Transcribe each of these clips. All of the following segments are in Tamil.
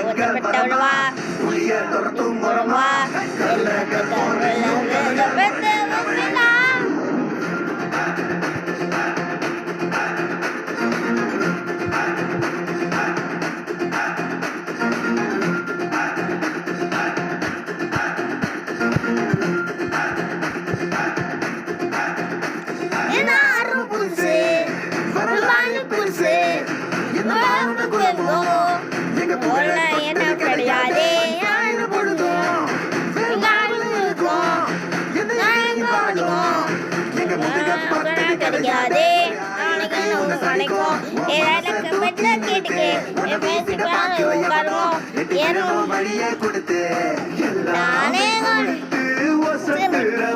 ஒத்தப்பட்டவா புளிய துரத்தும் முறமா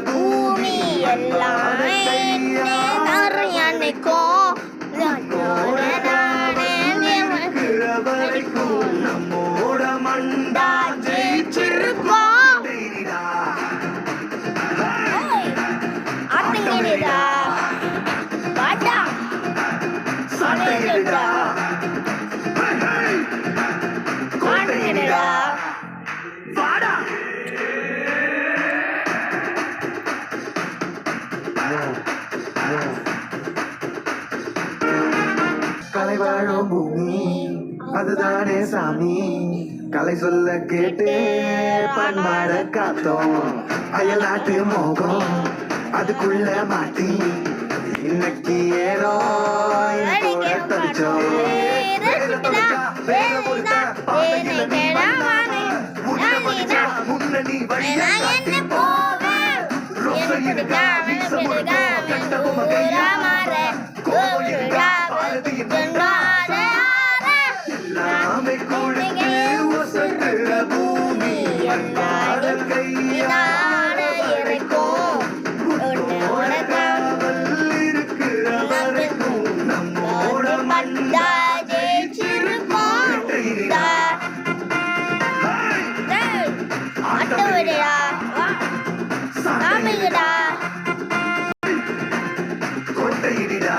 பூமி எல்லாமே நம்மோட மண்டா ஜெயிச்சிருக்கோம் ஆட்டங்கடா பாட்டா சாலைடா கோட்டைடா வாடா கலை வாழும் பூமி அதுதானே சாமி கலை சொல்ல கேட்டு பண்பாட காத்தோம் அயல் நாட்டு மோகம் அதுக்குள்ள மாட்டி இன்னைக்கு ஏனோ தடிச்சோம் முன்னணி வழியா பூமி கையாட இருக்கும் இருக்கிற வரைக்கும் நம்மோட மண்டா ஜெயிச்சிருப்போம் ஆட்டோடா சாமிடா கோட்டையிடா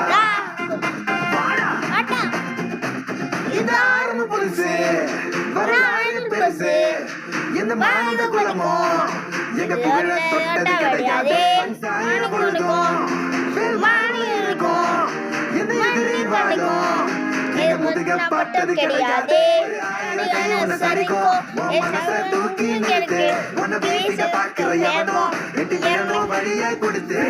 வாடா ஆட்டா இது ஆரம்ப புதுசு வரலாறு பெருசு எந்த மனித குலமோ எங்க புகழ தொட்டது கிடையாது சாய பொழுதும் மாறி இருக்கும் எந்த எதிரி வாழும் எங்க முதுகப்பட்டது கிடையாது சரிக்கும் என் மனசை தூக்கி நிறுத்து உன்னை பேச பார்க்கிற எவனோ எட்டு வழியை கொடுத்து